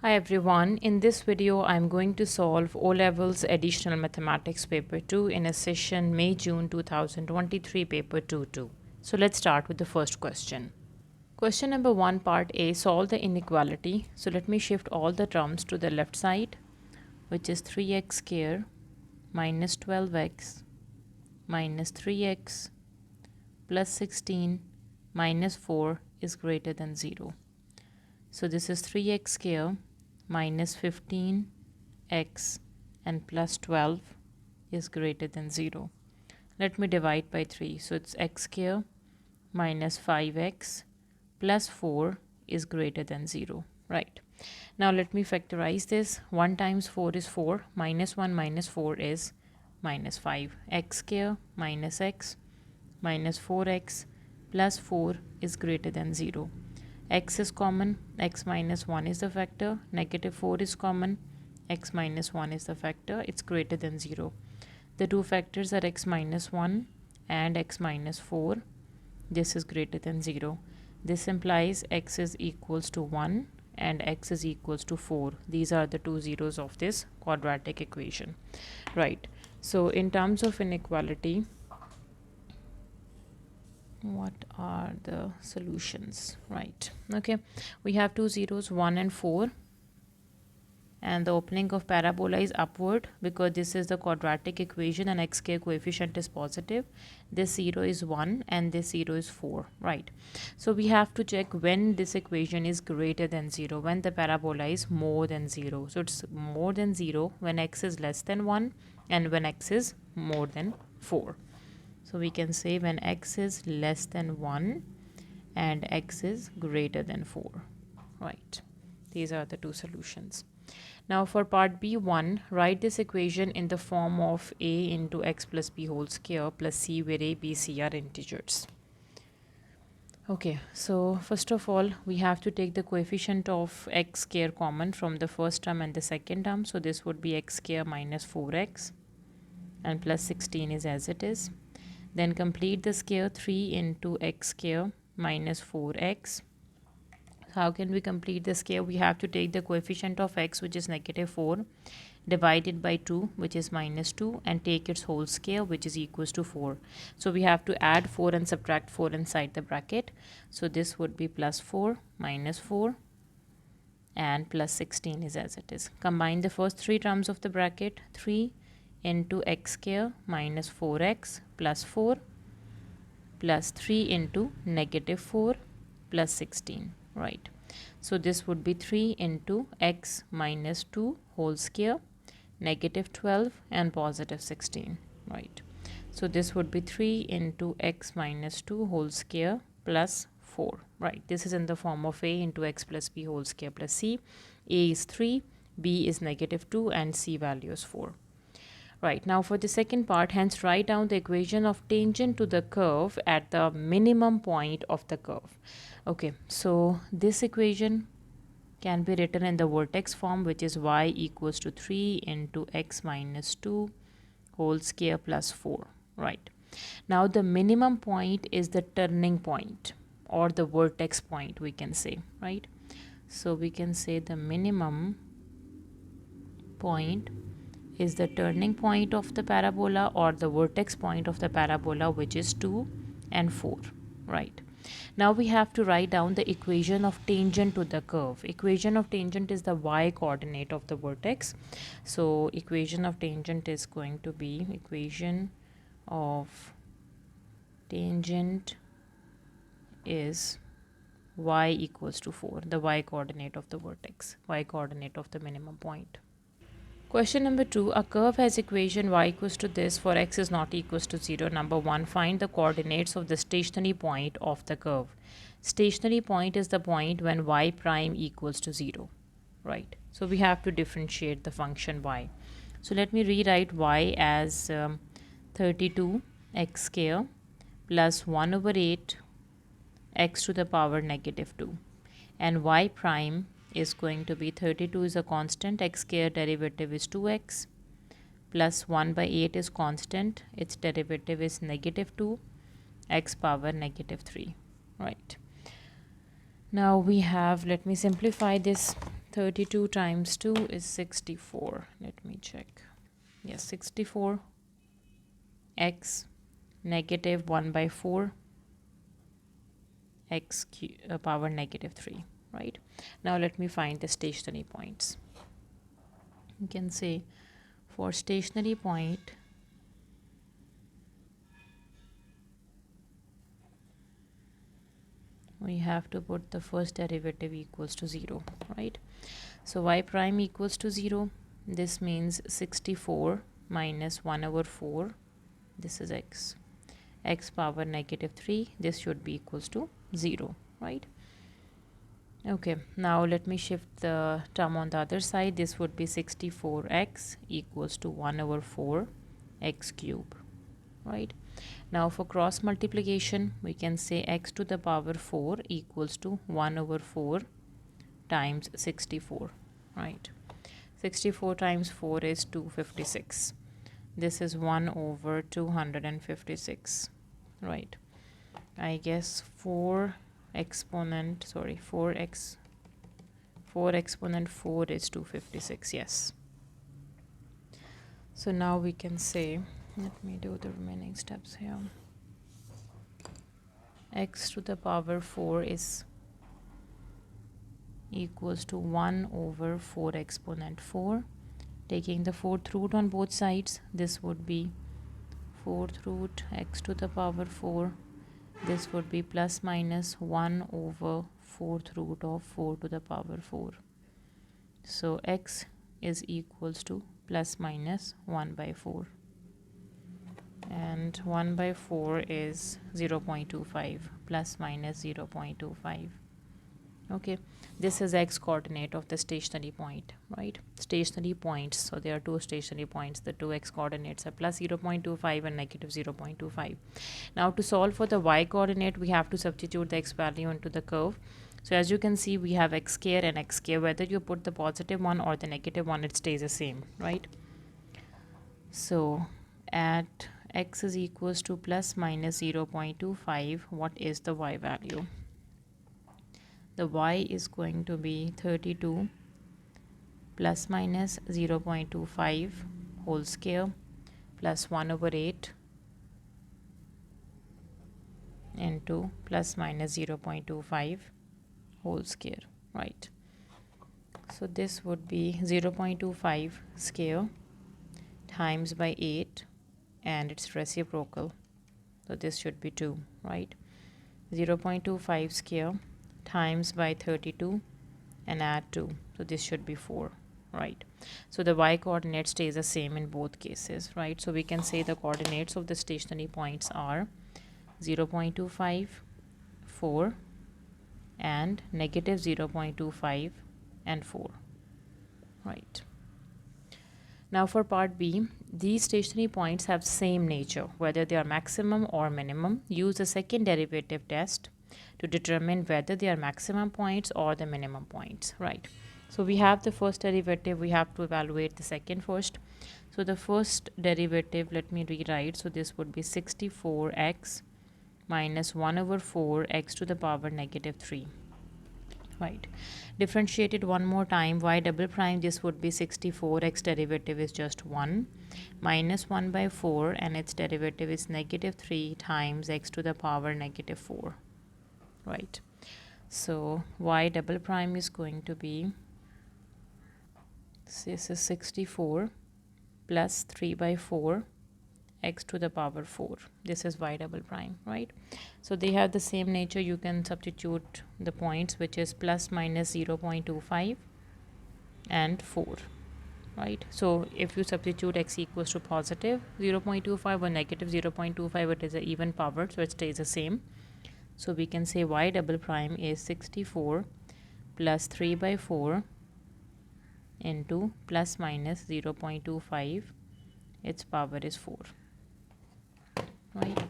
Hi everyone, in this video I'm going to solve O-Levels Additional Mathematics Paper 2 in a session May-June 2023 Paper 2-2. So let's start with the first question. Question number 1 part A, solve the inequality. So let me shift all the terms to the left side, which is 3x square minus 12x minus 3x plus 16 minus 4 is greater than 0. So this is 3x square minus 15x and plus 12 is greater than 0. Let me divide by 3. So it's x square minus 5x plus 4 is greater than 0. Right. Now let me factorize this. 1 times 4 is 4. Minus 1 minus 4 is minus 5. X square minus x minus 4x plus 4 is greater than 0. X is common, x minus 1 is the factor, negative 4 is common, x minus 1 is the factor, it's greater than 0. The two factors are x minus 1 and x minus 4. This is greater than 0. This implies x is equals to 1 and x is equals to 4. These are the two zeros of this quadratic equation. Right. So in terms of inequality, what are the solutions? Right. Okay, we have two zeros, 1 and 4, and the opening of parabola is upward because this is the quadratic equation and x square coefficient is positive. This 0 is 1 and this 0 is 4. Right. So we have to check when this equation is greater than 0, when the parabola is more than 0. So it's more than 0 when x is less than 1 and when x is more than 4. So we can say when x is less than 1 and x is greater than 4. Right. These are the two solutions. Now for part B1, write this equation in the form of a into x plus b whole square plus c, where a, b, c are integers. Okay, so first of all, we have to take the coefficient of x square common from the first term and the second term. So this would be x square minus 4x and plus 16 is as it is. Then complete the square, 3 into x square minus 4x. How can we complete the square? We have to take the coefficient of x, which is negative 4, divided by 2, which is minus 2, and take its whole square, which is equals to 4. So we have to add 4 and subtract 4 inside the bracket. So this would be plus 4 minus 4 and plus 16 is as it is. Combine the first three terms of the bracket, 3 into x square minus 4x plus 4 plus 3 into negative 4 plus 16. Right. So this would be 3 into x minus 2 whole square, negative 12 and positive 16. Right. So this would be 3 into x minus 2 whole square plus 4. Right. This is in the form of a into x plus b whole square plus c. A is 3, b is negative 2 and c value is 4. Right, now for the second part, hence write down the equation of tangent to the curve at the minimum point of the curve. Okay, so this equation can be written in the vertex form, which is y equals to 3 into x minus 2 whole square plus 4. Right. Now the minimum point is the turning point or the vertex point, we can say. Right. So we can say the minimum point is the turning point of the parabola or the vertex point of the parabola, which is 2 and 4. Right. Now we have to write down the equation of tangent to the curve. Equation of tangent is the y coordinate of the vertex. So equation of tangent is going to be equation of tangent is y equals to 4, the y coordinate of the vertex, y coordinate of the minimum point. Question number 2, a curve has equation y equals to this for x is not equals to 0. Number 1, find the coordinates of the stationary point of the curve. Stationary point is the point when y prime equals to 0. Right. So we have to differentiate the function y. So let me rewrite y as 32 x square plus 1 over 8 x to the power negative 2. And y prime is going to be 32 is a constant, x square derivative is 2x plus 1 by 8 is constant, its derivative is negative 2, x power negative 3. Right. Now we have, let me simplify this, 32 times 2 is 64. Let me check. Yes, 64. X negative 1 by 4 x power negative 3, right? Now let me find the stationary points. You can say for stationary point, we have to put the first derivative equals to 0, right? So y prime equals to 0. This means 64 minus 1 over 4. This is x. X power negative 3. This should be equals to 0, right? Okay, now let me shift the term on the other side. This would be 64x equals to 1 over 4 x cube, right? Now for cross multiplication, we can say x to the power 4 equals to 1 over 4 times 64, right? 64 times 4 is 256. This is 1 over 256, right? I guess 4 exponent 4 exponent 4 is 256. Yes. So now we can say, let me do the remaining steps here. X to the power 4 is equals to 1 over 4 exponent 4. Taking the fourth root on both sides, this would be fourth root x to the power 4. This would be plus minus 1 over fourth root of 4 to the power 4. So x is equals to plus minus 1 by 4. And 1 by 4 is 0.25 plus minus 0.25. Okay, this is x coordinate of the stationary point, right? Stationary points. So there are two stationary points. The two x coordinates are plus 0.25 and negative 0.25. Now to solve for the y coordinate, we have to substitute the x value into the curve. So as you can see, we have x square and x square. Whether you put the positive one or the negative one, it stays the same, right? So at x is equals to plus minus 0.25, what is the y value? The y is going to be 32 plus minus 0.25 whole square plus 1 over 8 into plus minus 0.25 whole square, right? So this would be 0.25 square times by 8 and its reciprocal. So this should be 2, right? 0.25 square times by 32 and add 2. So this should be 4, right? So the y coordinate stays the same in both cases, right? So we can say the coordinates of the stationary points are 0.25, 4 and negative 0.25 and 4, right? Now for part B, these stationary points have same nature, whether they are maximum or minimum. Use the second derivative test to determine whether they are maximum points or the minimum points, right? So we have the first derivative, we have to evaluate the second first. So the first derivative, let me rewrite. So this would be 64x minus 1 over 4 x to the power negative 3, right? Differentiated one more time, y double prime, this would be 64, x derivative is just 1 minus 1 by 4 and its derivative is negative 3 times x to the power negative 4, right? So y double prime is going to be, this is 64 plus 3 by 4 x to the power 4. This is y double prime, right? So they have the same nature. You can substitute the points, which is plus minus 0.25 and 4, right? So if you substitute x equals to positive 0.25 or negative 0.25, it is an even power, so it stays the same. So we can say y double prime is 64 plus 3 by 4 into plus minus 0.25, its power is 4, right?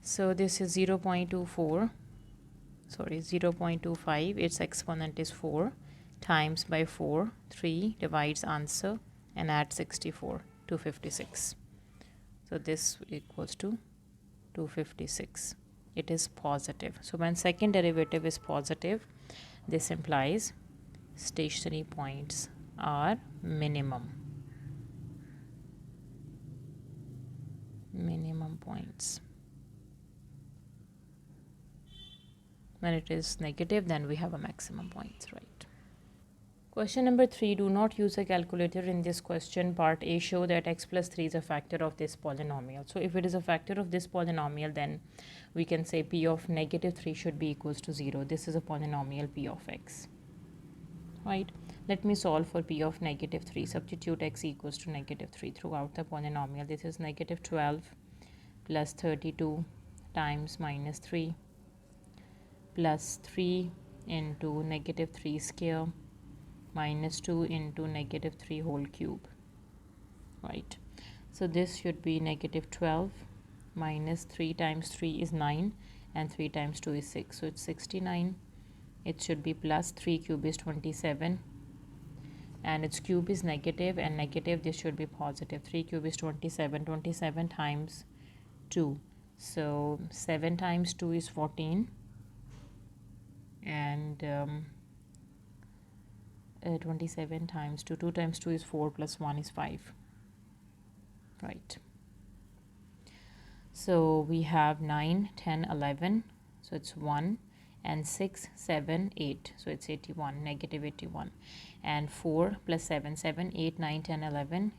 So this is 0.25, its exponent is 4 times by 4, 3 divides answer and add 64, 256. So this equals to 256. It is positive. So when second derivative is positive, this implies stationary points are minimum points. When it is negative, then we have a maximum points, right? Question number 3, do not use a calculator in this question. Part A, show that x plus 3 is a factor of this polynomial. So if it is a factor of this polynomial, then we can say p of negative 3 should be equals to 0. This is a polynomial p of x, right? Let me solve for p of negative 3. Substitute x equals to negative 3 throughout the polynomial. This is negative 12 plus 32 times minus 3 plus 3 into negative 3 square minus 2 into negative 3 whole cube, right? So this should be negative 12 minus 3 times 3 is 9 and 3 times 2 is 6. So it's 69. It should be plus 3 cube is 27 and its cube is negative and negative, this should be positive. 3 cube is 27. 27 times 2. So 7 times 2 is 14 and 27 times 2. 2 times 2 is 4 plus 1 is 5, right? So we have 9, 10, 11. So it's 1 and 6, 7, 8. So it's 81, negative 81. And 4 plus 7, 7, 8, 9, 10, 11.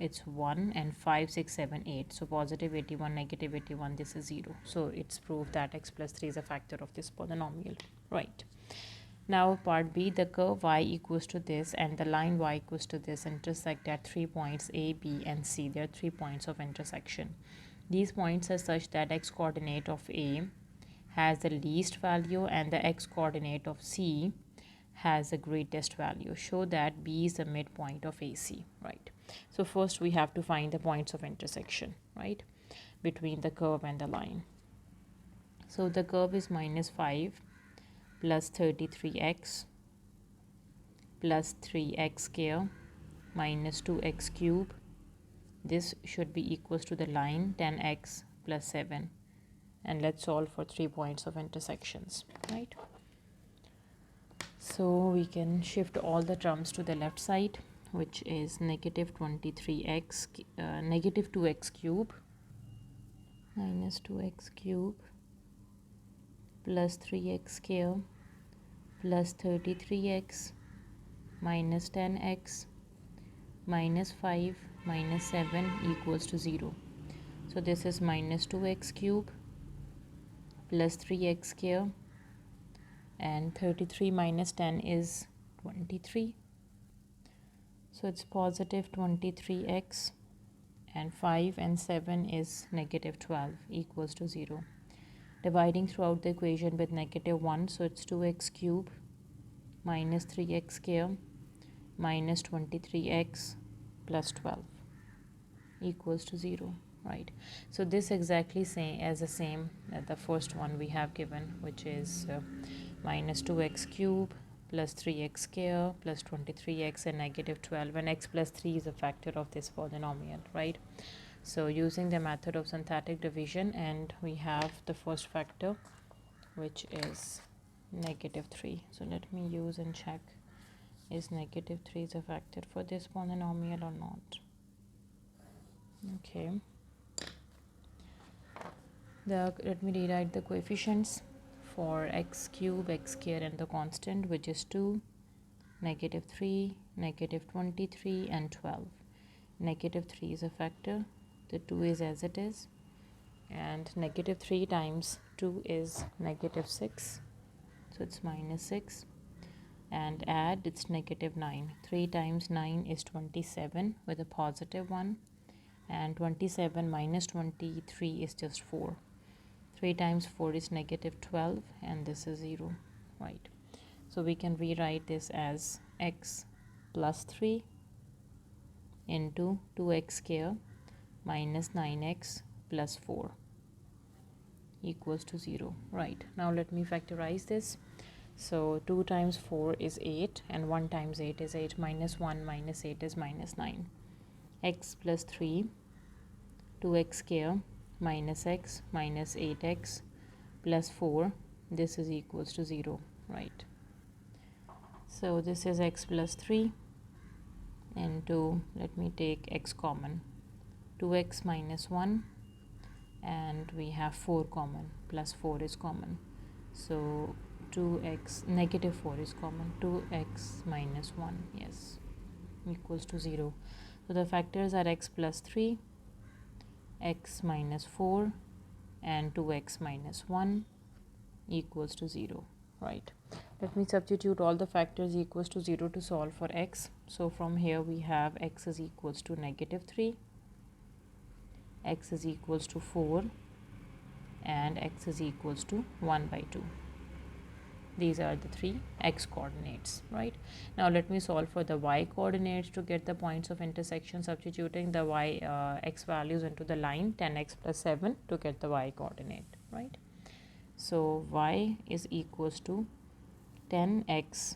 It's 1 and 5, 6, 7, 8. So positive 81, negative 81. This is 0. So it's proved that x plus 3 is a factor of this polynomial, right? Now part B, the curve y equals to this and the line y equals to this intersect at 3 points A, B and C. There are 3 points of intersection. These points are such that x coordinate of A has the least value and the x coordinate of C has the greatest value. Show that B is the midpoint of AC, right? So first we have to find the points of intersection, right, between the curve and the line. So the curve is minus 5 plus 33x plus 3x square minus 2x cube. This should be equals to the line 10x plus 7. And let's solve for 3 points of intersections, right? So we can shift all the terms to the left side, which is negative 23x, negative 2x cube minus 2x cube plus 3x square plus 33x minus 10x minus 5 minus 7 equals to 0. So this is minus 2x cube plus 3x square and 33 minus 10 is 23. So it's positive 23x and 5 and 7 is negative 12 equals to 0. Dividing throughout the equation with negative 1, so it's 2x cube minus 3x square minus 23x plus 12 equals to 0, right? So this exactly same as the same the first one we have given, which is minus 2x cube plus 3x square plus 23x and negative 12, and x plus 3 is a factor of this polynomial, right? So using the method of synthetic division, and we have the first factor, which is negative 3. So let me use and check, is negative 3 is a factor for this polynomial or not? Okay. Let me rewrite the coefficients for x cube, x square and the constant, which is 2, negative 3, negative 23 and 12. Negative 3 is a factor, the 2 is as it is, and negative 3 times 2 is negative 6, so it's minus 6, and add, it's negative 9. 3 times 9 is 27 with a positive 1, and 27 minus 23 is just 4. 3 times 4 is negative 12 and this is 0, right? So we can rewrite this as x plus 3 into 2x square minus 9x plus 4 equals to 0, right? Now let me factorize this. So 2 times 4 is 8 and 1 times 8 is 8, minus 1 minus 8 is minus 9. X plus 3, 2x square minus x minus 8x plus 4, this is equals to 0, right? So this is x plus 3 into, let me take x common, 2x minus 1, and we have 4 common, plus 4 is common. So 2x, negative 4 is common, 2x minus 1, yes, equals to 0. So the factors are x plus 3, x minus 4, and 2x minus 1 equals to 0, right? Let me substitute all the factors equals to 0 to solve for x. So from here we have x is equals to negative 3, x is equals to 4, and x is equals to 1 by 2. These are the 3 x coordinates, right? Now let me solve for the y coordinates to get the points of intersection, substituting the x values into the line 10x plus 7 to get the y coordinate, right? So y is equals to 10x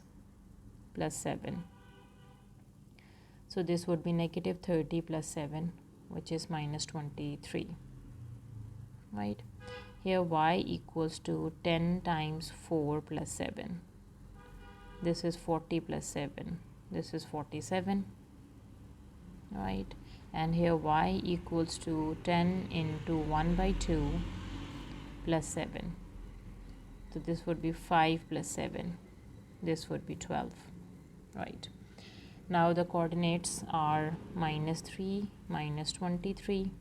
plus 7. So this would be negative 30 plus 7, which is minus 23, right? Here y equals to 10 times 4 plus 7. This is 40 plus 7. This is 47, right? And here y equals to 10 into 1 by 2 plus 7. So this would be 5 plus 7. This would be 12, right? Now the coordinates are minus 3, minus 23,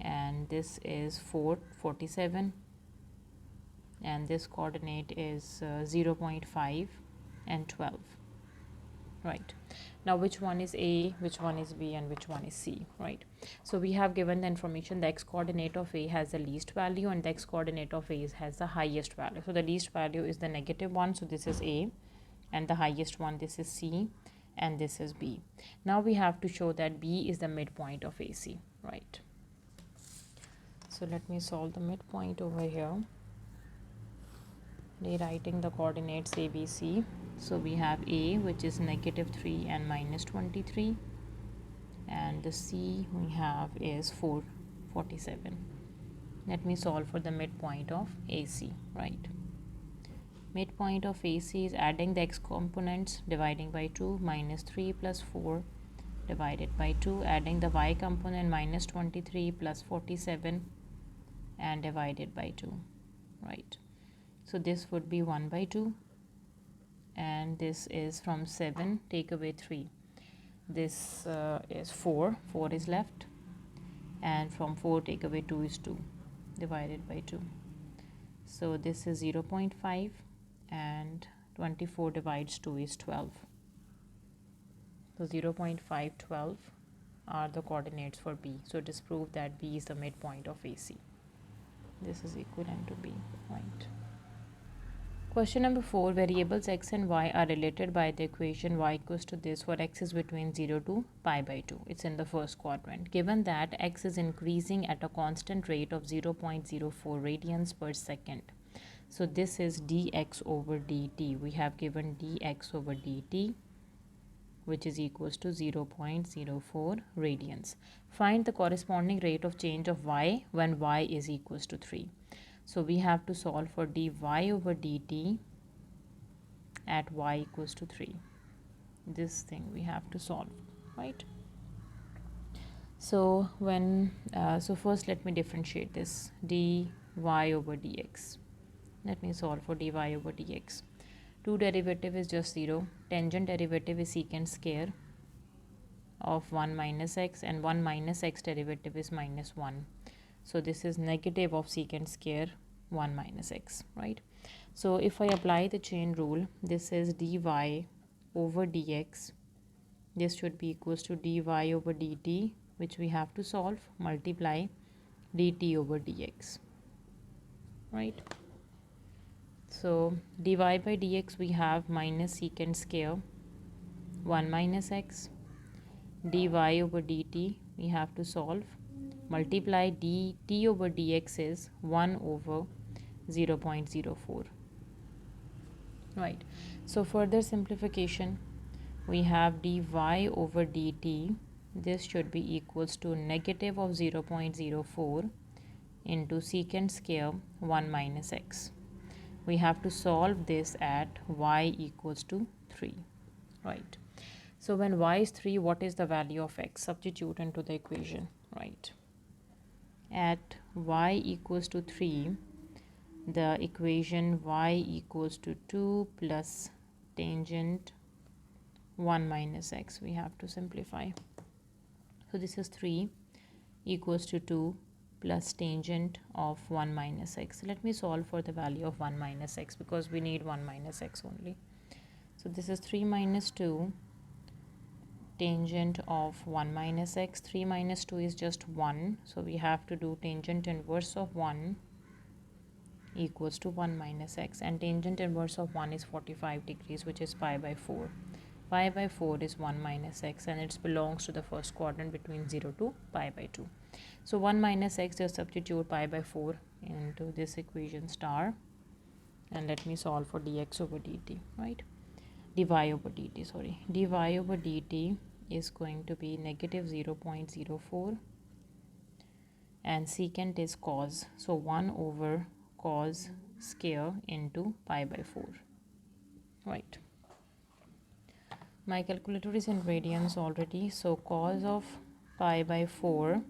and this is 47, and this coordinate is 0.5 and 12, right? Now which one is A, which one is B, and which one is C, right? So we have given the information the x coordinate of A has the least value and the x coordinate of A has the highest value. So the least value is the negative 1, so this is A, and the highest one, this is C, and this is B. Now we have to show that B is the midpoint of AC, right? So let me solve the midpoint over here, rewriting the coordinates A, B, C. So we have A, which is negative 3 and minus 23, and the C we have is 47. Let me solve for the midpoint of AC, right? Midpoint of AC is adding the x components, dividing by 2, minus 3 plus 4 divided by 2, adding the y component, minus 23 plus 47, and divided by 2, right? So this would be 1 by 2, and this is from 7 take away 3. This is 4 is left, and from 4 take away 2 is 2, divided by 2. So this is 0.5, and 24 divides 2 is 12. So 0.5, 12 are the coordinates for B. So it is proved that B is the midpoint of AC. This is equivalent to B, right? Question number 4, variables x and y are related by the equation y equals to this for x is between 0 to pi by 2. It's in the first quadrant. Given that x is increasing at a constant rate of 0.04 radians per second. So this is dx over dt. We have given dx over dt, which is equals to 0.04 radians. Find the corresponding rate of change of y when y is equals to 3. So we have to solve for dy over dt at y equals to 3. This thing we have to solve, right? So when so first let me differentiate this dy over dx. Let me solve for dy over dx. 2 derivative is just 0. Tangent derivative is secant square of 1 minus x, and 1 minus x derivative is minus 1. So this is negative of secant square 1 minus x, right? So if I apply the chain rule, this is dy over dx. This should be equals to dy over dt, which we have to solve, multiply dt over dx, right? So dy by dx we have minus secant square 1 minus x. Dy over dt we have to solve, multiply dt over dx is 1 over 0.04, right? So further simplification, we have dy over dt. This should be equals to negative of 0.04 into secant square 1 minus x, we have to solve this at y equals to 3, right? So when y is 3, what is the value of x? Substitute into the equation, right? At y equals to 3, the equation y equals to 2 plus tangent 1 minus x, we have to simplify. So this is 3 equals to 2 plus tangent of 1 minus x. Let me solve for the value of 1 minus x because we need 1 minus x only. So this is 3 minus 2 tangent of 1 minus x. 3 minus 2 is just 1. So we have to do tangent inverse of 1 equals to 1 minus x. And tangent inverse of 1 is 45 degrees, which is pi by 4. Pi by 4 is 1 minus x, and it belongs to the first quadrant between 0 to pi by 2. So 1 minus x, just substitute pi by 4 into this equation star. And let me solve for dx over dt, right? dy over dt, sorry. dy over dt is going to be negative 0.04, and secant is cos, so 1 over cos square into pi by 4, right? My calculator is in radians already, so cos of pi by 4,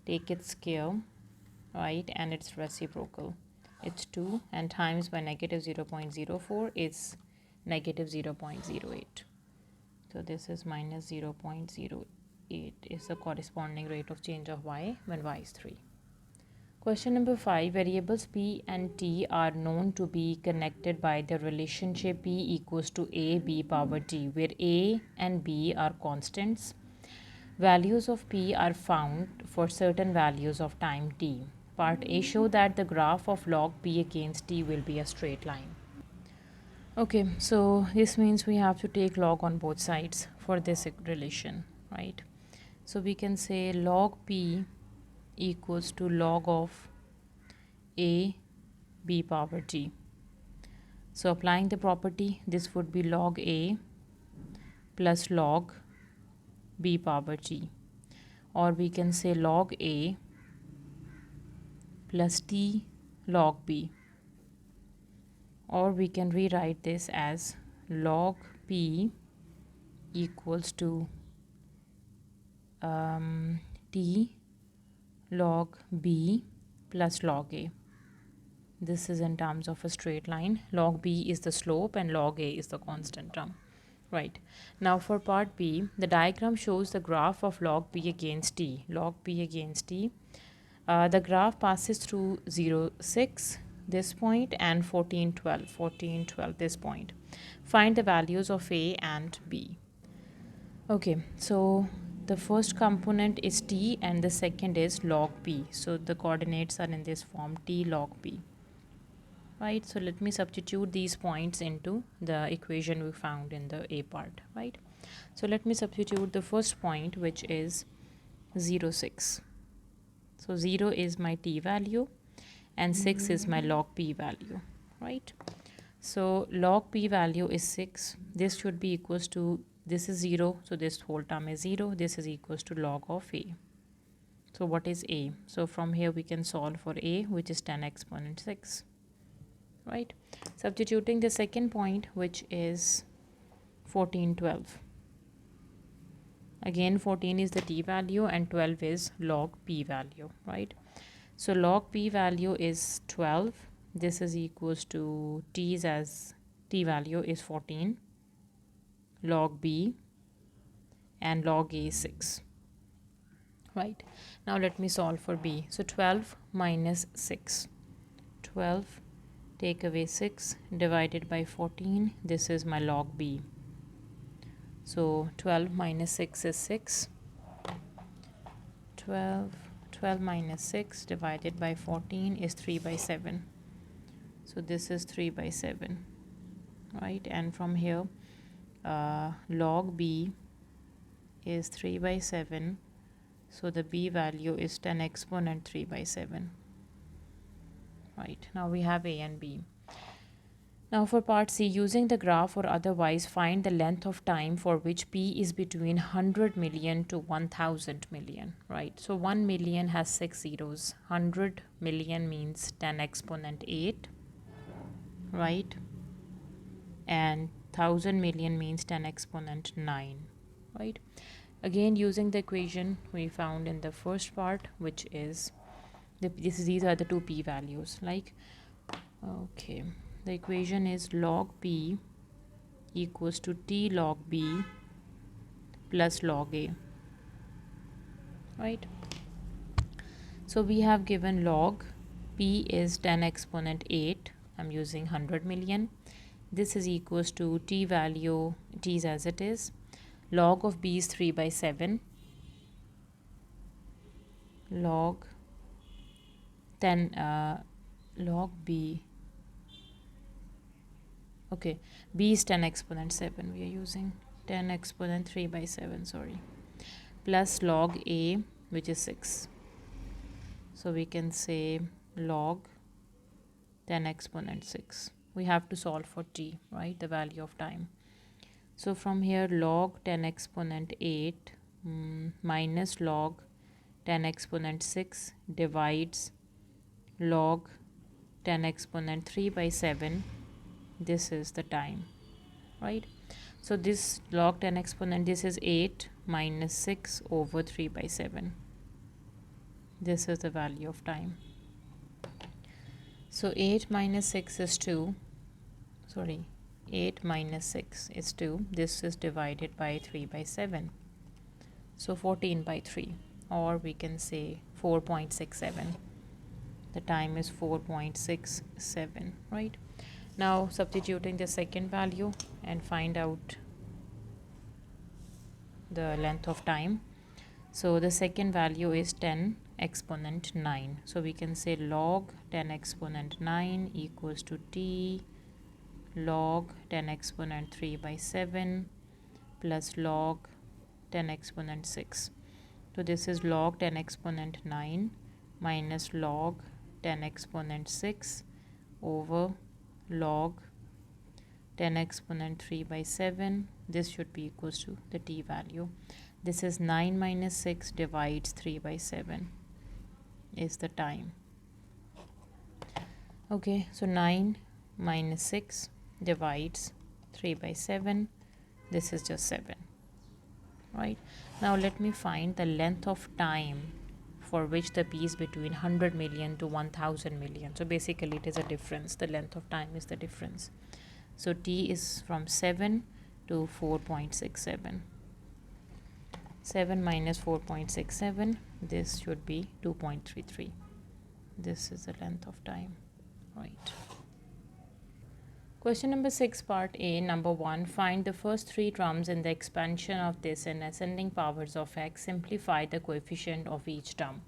take its square, right, and it's reciprocal, it's 2, and times by negative 0.04 is negative 0.08. So this is minus 0.08 is the corresponding rate of change of y when y is 3. Question number 5. Variables p and t are known to be connected by the relationship p equals to a b power t, where a and b are constants. Values of p are found for certain values of time t. Part A show that the graph of log p against t will be a straight line. Okay, so this means we have to take log on both sides for this relation, right? So we can say log p equals to log of a b power t. So applying the property, this would be log a plus log b power t, or we can say log a plus t log b, or we can rewrite this as log p equals to t log b plus log a. This is in terms of a straight line. Log b is the slope and log a is the constant term, right? Now for part B, the diagram shows the graph of log p against t. Log p against t. The graph passes through 0, 6, this point, and 14, 12, 14, 12, this point. Find the values of a and b. Okay, so the first component is t and the second is log p. So the coordinates are in this form, t log p. Right, so let me substitute these points into the equation we found in the a part, right? So let me substitute the first point, which is 0, 6. So 0 is my t value and 6 is my log p value, right? So log p value is 6. This should be equals to, this is 0, so this whole term is 0. This is equals to log of a. So what is a? So from here we can solve for a, which is 10 exponent 6. Right, substituting the second point, which is 14, 12. Again 14 is the t value and 12 is log p value, right? So log p value is 12. This is equals to t's as t value is 14, log b, and log a is 6. Right, now let me solve for b. So 12 minus 6, 12 take away 6 divided by 14, this is my log b. So 12 minus 6 is 6. 12 minus 6 divided by 14 is 3 by 7. So this is 3 by 7, right? And from here log b is 3 by 7. So the b value is 10 exponent 3 by 7. Right, now we have a and b. Now for part C, using the graph or otherwise find the length of time for which p is between 100 million to 1000 million, right? So 1 million has 6 zeros. 100 million means 10 exponent 8. right? And 1000 million means 10 exponent 9, right? Again, using the equation we found in the first part, which is these are the two p values. Like, okay, the equation is log p equals to t log b plus log a, right? So we have given log p is 10 exponent 8. I'm using 100 million. This is equals to t value, t is as it is. Log of b is 3 by 7. Log 10, log b, okay, b is 10 exponent 7. We are using 10 exponent 3 by 7, sorry, plus log a, which is 6. So we can say log 10 exponent 6. We have to solve for t, right, the value of time. So from here, log 10 exponent 8 minus log 10 exponent 6 divides log 10 exponent 3 by 7. This is the time, right? So this log 10 exponent, this is 8 minus 6 over 3 by 7. This is the value of time. So 8 minus 6 is 2. Sorry, 8 minus 6 is 2. This is divided by 3 by 7. So 14 by 3, or we can say 4.67. The time is 4.67, right? Now substituting the second value and find out the length of time. So the second value is 10 exponent 9. So we can say log 10 exponent 9 equals to t log 10 exponent 3 by 7 plus log 10 exponent 6. So this is log 10 exponent 9 minus log 10 exponent 6 over log 10 exponent 3 by 7. This should be equals to the t value. This is 9 minus 6 divides 3 by 7 is the time. Okay, so 9 minus 6 divides 3 by 7. This is just 7, right? Now let me find the length of time for which the p is between 100 million to 1000 million. So basically it is a difference. The length of time is the difference. So t is from 7 to 4.67. 7 minus 4.67, this should be 2.33. This is the length of time, right? Question number 6, part A. Number 1, find the first 3 terms in the expansion of this in ascending powers of x. Simplify the coefficient of each term.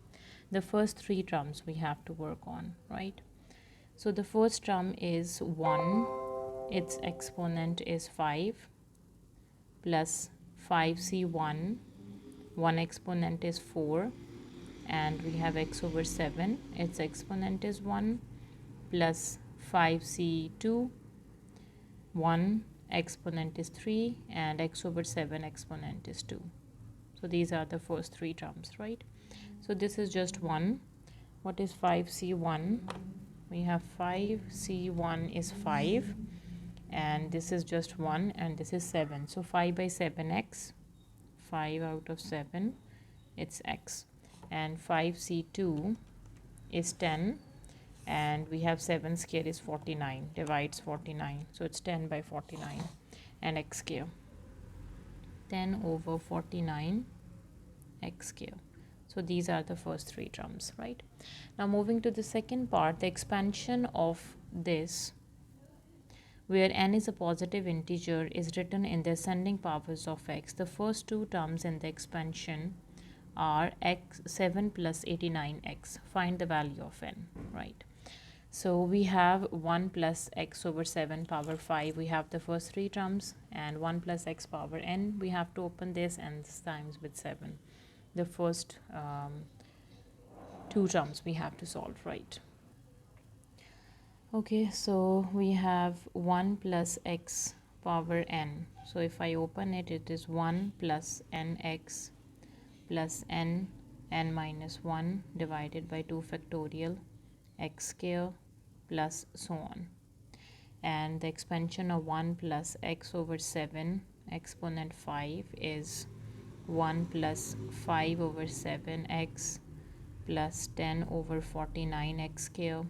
The first 3 terms we have to work on, right? So the first term is 1. Its exponent is 5 plus 5c1. 1 exponent is 4. And we have x over 7. Its exponent is 1 plus 5c2. 1 exponent is 3 and x over 7 exponent is 2. So these are the first 3 terms, right? So this is just 1. What is 5c1? We have 5c1 is 5 and this is just 1 and this is 7. So 5 by 7x, 5 out of 7, it's x. And 5c2 is 10 and we have 7 square is 49, divides 49, so it's 10 by 49 and x square, 10 over 49 x square. So these are the first 3 terms, right? Now moving to the second part, the expansion of this, where n is a positive integer, is written in the ascending powers of x. The first 2 terms in the expansion are x 7 plus 89x. Find the value of n, right? So we have 1 plus x over 7 power 5. We have the first 3 terms, and 1 plus x power n. We have to open this and this times with 7. The first 2 terms we have to solve, right? Okay, so we have 1 plus x power n. So if I open it, it is 1 plus nx plus n minus 1 divided by 2 factorial x square plus so on. and the expansion of 1 plus x over 7 exponent 5 is 1 plus 5 over 7x plus 10 over 49x square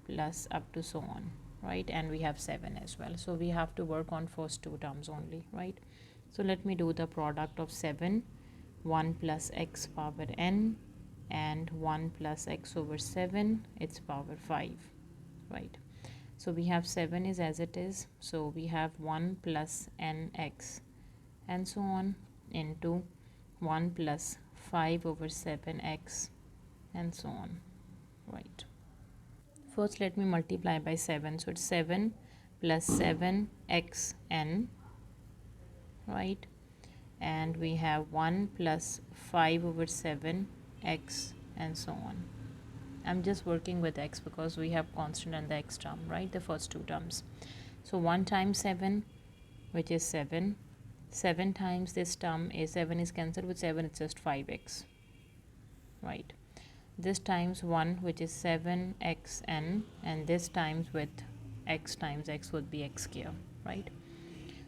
plus up to so on, right? And we have 7 as well, so we have to work on first two terms only, right? So let me do the product of 7, 1 plus x power n and 1 plus x over 7, its power 5, right? So we have 7 is as it is, so we have 1 plus nx and so on into 1 plus 5 over 7x and so on, right? First let me multiply by 7, so it's 7 plus 7xn, right? And we have 1 plus 5 over 7x and so on. I'm just working with x because we have constant and the x term, right? The first two terms. So 1 times 7, which is 7. 7 times this term is 7 is cancelled with 7, it's just 5x, right? This times 1, which is 7xn, and this times with x times x would be x square, right?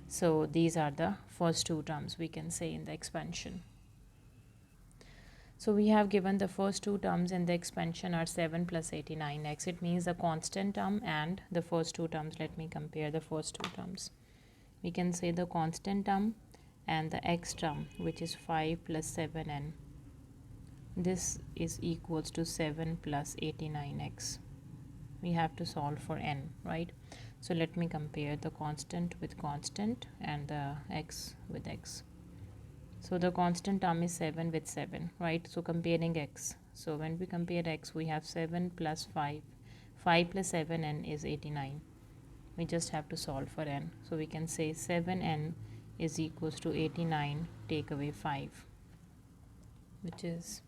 So these are the first two terms we can say in the expansion. So we have given the first two terms in the expansion are 7 plus 89x. It means the constant term and the first two terms. Let me compare the first two terms. We can say the constant term and the x term, which is 5 plus 7n. This is equals to 7 plus 89x. We have to solve for n, right? So let me compare the constant with constant and the x with x. So the constant term is 7 with 7, right? So comparing x. So when we compare x, we have 7 plus 5. 5 plus 7n is 89. We just have to solve for n. So we can say 7n is equals to 89, take away 5, which is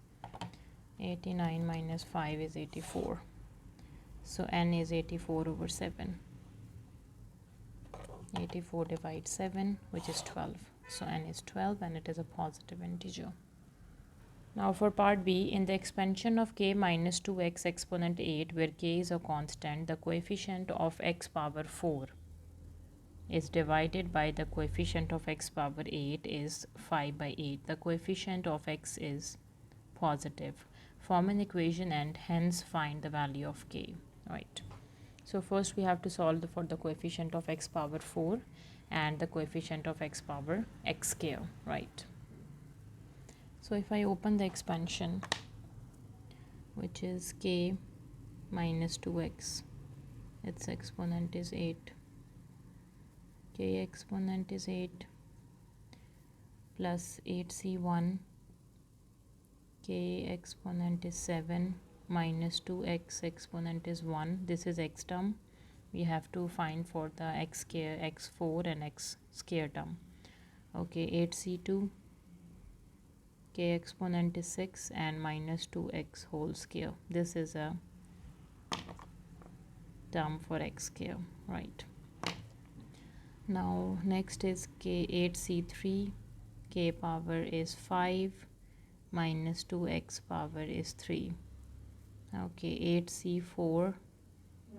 89 minus 5 is 84. So n is 84 over 7. 84 divides 7, which is 12. So n is 12 and it is a positive integer. Now for part B, in the expansion of k minus 2x exponent 8, where k is a constant, the coefficient of x power 4 is divided by the coefficient of x power 8 is 5 by 8. The coefficient of x is positive. Form an equation and hence find the value of k, right? So first we have to solve for the coefficient of x power 4 and the coefficient of x power x square, right? So if I open the expansion, which is k minus 2x, its exponent is 8, k exponent is 8 plus 8c1, k exponent is 7 minus 2x exponent is 1. This is x term. We have to find for the x square, x4 and x square term. Okay, 8c2, k exponent is 6 and minus 2x whole square. This is a term for x square, right? Now next is k 8c3, k power is 5 minus 2x power is 3. Okay, 8c4,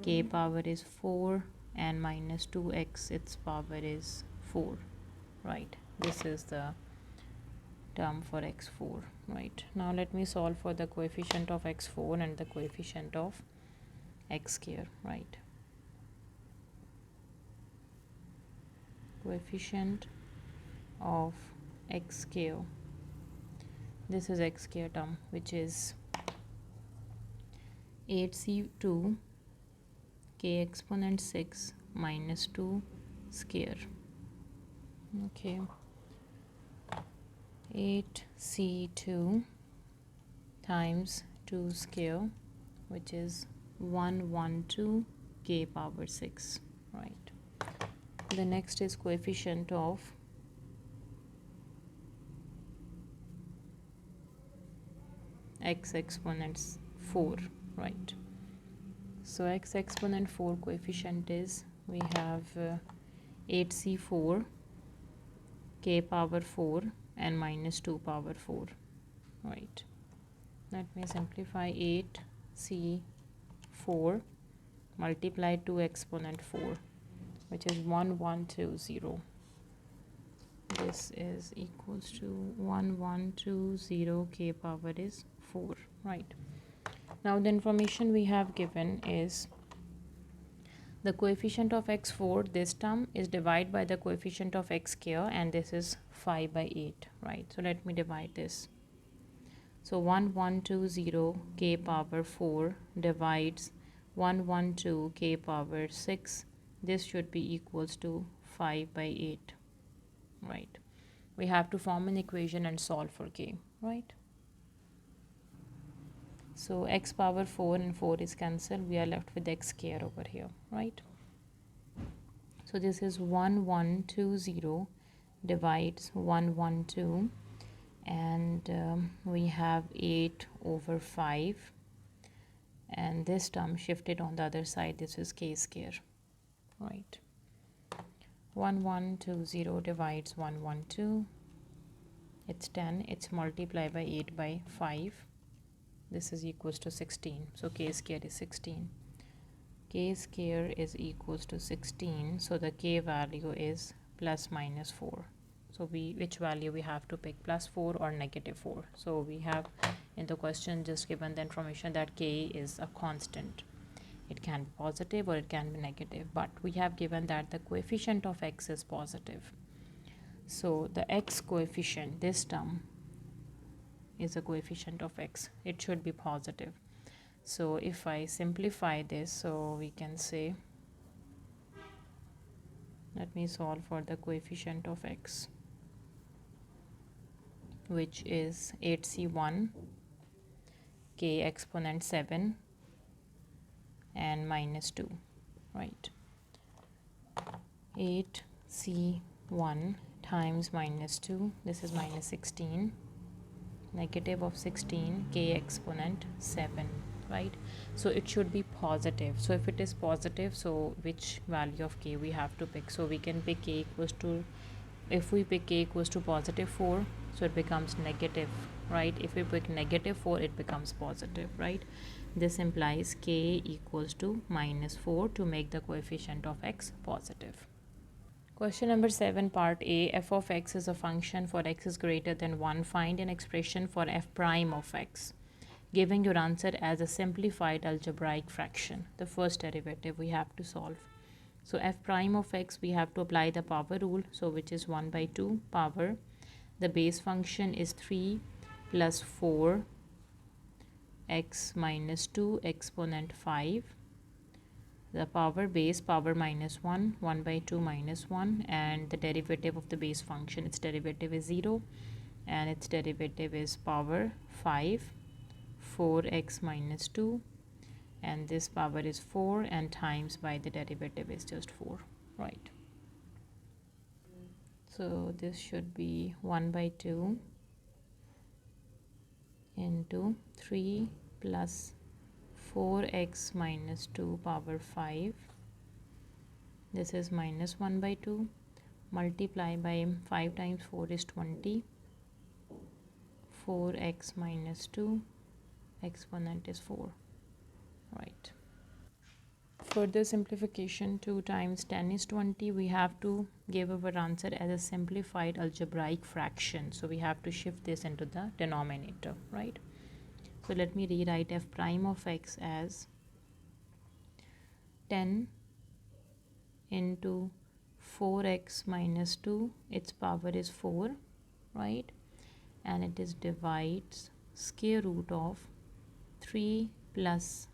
k power is 4 and minus 2x its power is 4, right? This is the term for x4, right? Now let me solve for the coefficient of x4 and the coefficient of x square, right? Coefficient of x square, this is x square term, which is 8c2, k exponent 6 minus 2 square. Okay, 8c2 times 2 square, which is 112 k power 6, right? The next is coefficient of x exponents 4, right? So x exponent 4 coefficient is, we have 8c4, k power 4 and minus 2 power 4, right? Let me simplify. 8c4 multiply 2 exponent 4, which is 1120. This is equals to 1120, k power is 4, right? Now the information we have given is the coefficient of x4, this term is divided by the coefficient of x square, and this is 5 by 8, right? So let me divide this. So 1120 k power 4 divides 112 k power 6. This should be equals to 5 by 8, right? We have to form an equation and solve for k, right? So x power 4 and 4 is cancelled. We are left with x square over here, right? So this is 1120 divides 112, and we have 8 over 5, and this term shifted on the other side. This is k square, right? 1120 divides 112, it's 10. It's multiplied by 8 by 5. This is equals to 16. So k square is 16. K square is equals to 16. So the k value is plus minus 4. So which value we have to pick, plus 4 or negative 4? So we have in the question just given the information that k is a constant. It can be positive or it can be negative, but we have given that the coefficient of x is positive. So the x coefficient, this term is a coefficient of x. It should be positive. So if I simplify this, so we can say, let me solve for the coefficient of x, which is 8c1 k exponent 7 and minus 2, right? 8c1 times minus 2, this is minus 16, negative of 16 k exponent 7, right? So it should be positive. So if it is positive, so which value of k we have to pick? So we can pick k equals to, if we pick k equals to positive 4, so it becomes negative, right? If we pick negative 4, it becomes positive, right? This implies k equals to minus 4 to make the coefficient of x positive. Question number 7, part A. F of x is a function for x is greater than 1. Find an expression for f prime of x, giving your answer as a simplified algebraic fraction. The first derivative we have to solve. So f prime of x, we have to apply the power rule, so which is 1 by 2 power. The base function is 3 plus 4 x minus 2 exponent 5. The power base, power minus 1, 1 by 2 minus 1, and the derivative of the base function, its derivative is 0, and its derivative is power 5, 4x minus 2, and this power is 4, and times by the derivative is just 4, right? So this should be 1 by 2 into 3 plus 4x minus 2 power 5. This is minus 1 by 2. Multiply by 5 times 4 is 20. 4x minus 2. Exponent is 4. Right. Further simplification, 2 times 10 is 20. We have to give our answer as a simplified algebraic fraction. So we have to shift this into the denominator, right? So let me rewrite f prime of x as 10 into 4x minus 2, its power is 4, right? And it is divides square root of 3 plus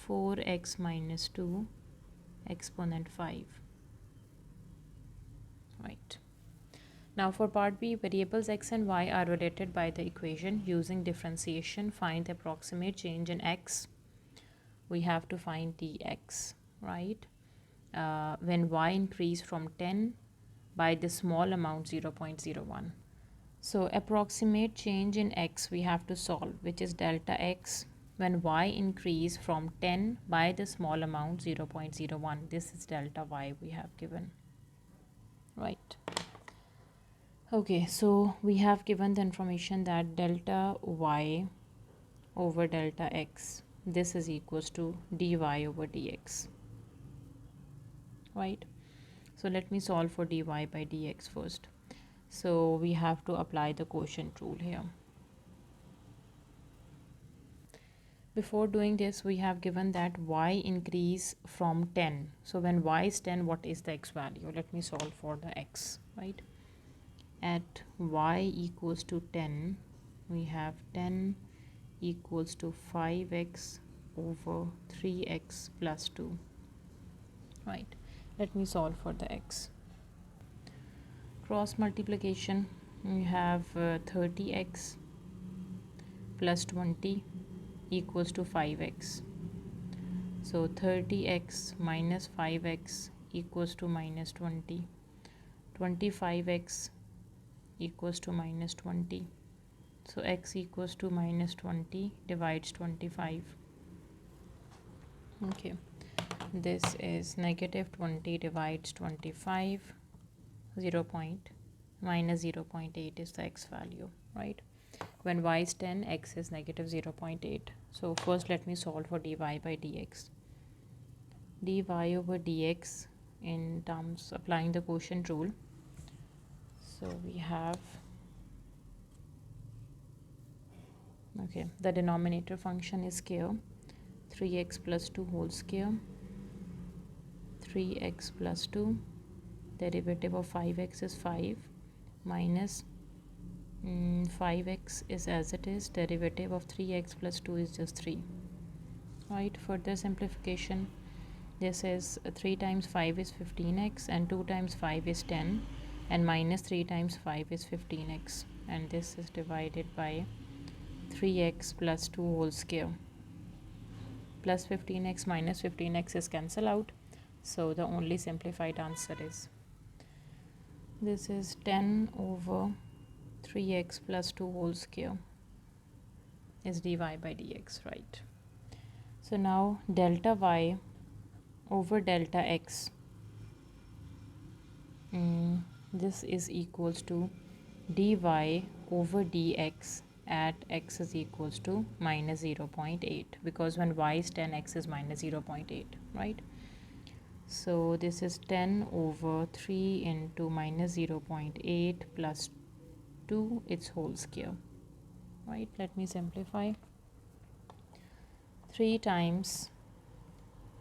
4x minus 2 exponent 5, right? Now for part B, variables x and y are related by the equation. Using differentiation, find the approximate change in x. We have to find dx, right? When y increase from 10 by the small amount 0.01. So approximate change in x we have to solve, which is delta x when y increase from 10 by the small amount 0.01. This is delta y we have given, right? Okay, so we have given the information that delta y over delta x, this is equals to dy over dx, right? So let me solve for dy by dx first. So we have to apply the quotient rule here. Before doing this, we have given that y increase from 10. So when y is 10, what is the x value? Let me solve for the x, right? At y equals to 10, we have 10 equals to 5x over 3x plus 2, right? Let me solve for the x. Cross multiplication, we have 30x plus 20 equals to 5x. So 30x minus 5x equals to minus 20. 25x equals to minus 20. So x equals to minus 20 divides 25. Okay, this is negative 20 divides 25. 0 minus 0.8 is the x value, right? When y is 10, x is negative 0.8. So first let me solve for dy by dx. Dy over dx in terms applying the quotient rule. So we have, okay, the denominator function is square, 3x plus 2 whole square, 3x plus 2, derivative of 5x is 5, minus 5x is as it is, derivative of 3x plus 2 is just 3, right? Further simplification, this is 3 times 5 is 15x and 2 times 5 is 10 and minus 3 times 5 is 15x, and this is divided by 3x plus 2 whole square. Plus 15x minus 15x is cancel out, so the only simplified answer is, this is 10 over 3x plus 2 whole square is dy by dx, right? So now delta y over delta x, this is equals to dy over dx at x is equals to minus 0.8, because when y is 10, x is minus 0.8, right? So this is 10 over 3 into minus 0.8 plus 2 its whole square, right? Let me simplify. 3 times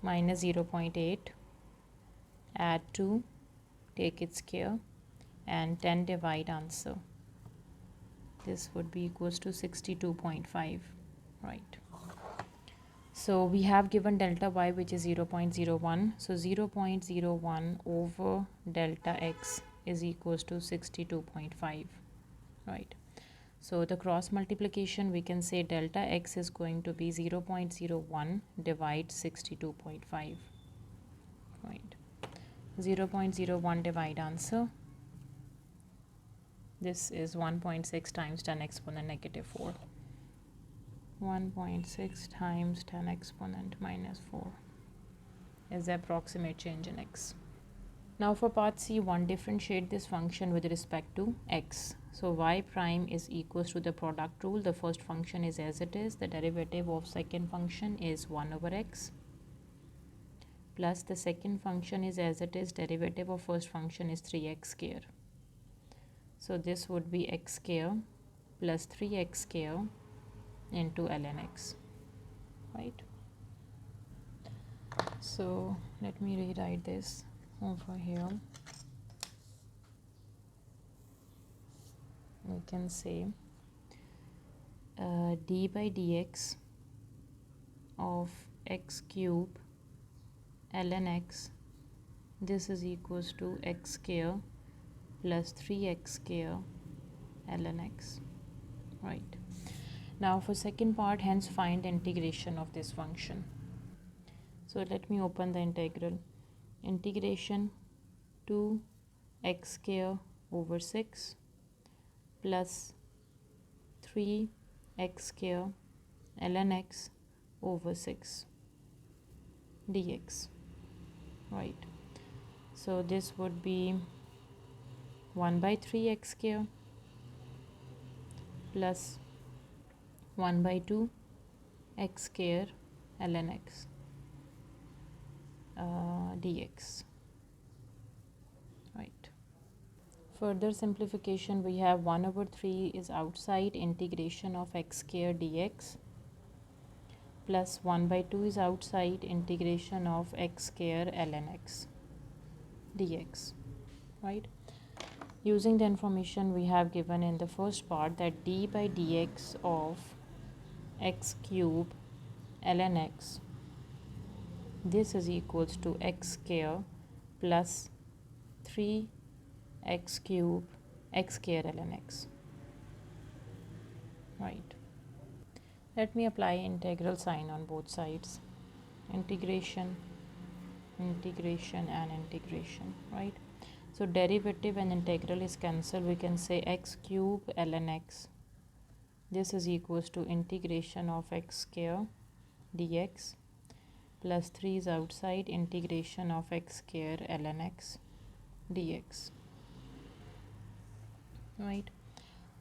minus 0.8, add 2, take its square, and 10 divide answer. This would be equals to 62.5, right? So we have given delta y, which is 0.01. So 0.01 over delta x is equals to 62.5, right? So the cross multiplication, we can say delta x is going to be 0.01 divide 62.5, right? 0.01 divide answer. This is 1.6 times 10 exponent negative 4. 1.6 times 10 exponent minus 4 is the approximate change in x. Now for part C1, differentiate this function with respect to x. So y prime is equals to the product rule. The first function is as it is. The derivative of second function is 1 over x. Plus the second function is as it is. Derivative of first function is 3x square. So this would be x square plus 3x square into ln x, right? So let me rewrite this over here. We can say d by dx of x cube ln x, this is equals to x square plus 3x square ln x, right? Now for second part, hence find the integration of this function. So let me open the integral. Integration 2x square over 6 plus 3x square ln x over 6 dx, right? So this would be 1 by 3x square plus 1 by 2 x square ln x dx, right? Further simplification, we have 1 over 3 is outside, integration of x square dx, plus 1 by 2 is outside, integration of x square ln x dx, right? Using the information we have given in the first part, that d by dx of x cube ln x, this is equals to x square plus 3x cube x square ln x, right? Let me apply integral sign on both sides. Integration, integration and integration, right? So derivative and integral is cancelled. We can say x cube ln x, this is equals to integration of x square dx, plus 3 is outside, integration of x square ln x dx, right?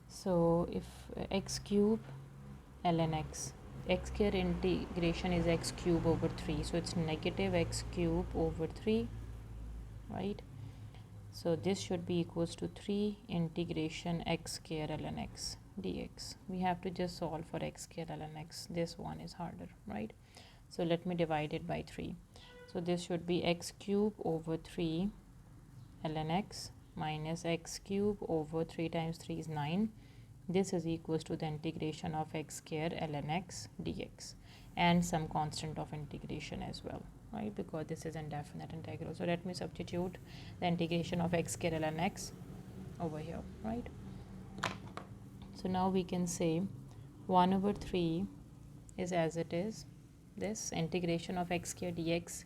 So if x cube ln x, x square integration is x cube over 3, so it's negative x cube over 3, right? So this should be equals to 3 integration x square ln x dx. We have to just solve for x square ln x. This one is harder, right? So let me divide it by 3. So this should be x cube over 3 ln x minus x cube over 3 times 3 is 9. This is equals to the integration of x square ln x dx and some constant of integration as well, right? Because this is indefinite integral. So let me substitute the integration of x square ln x over here, right? So now we can say 1 over 3 is as it is. This integration of x square dx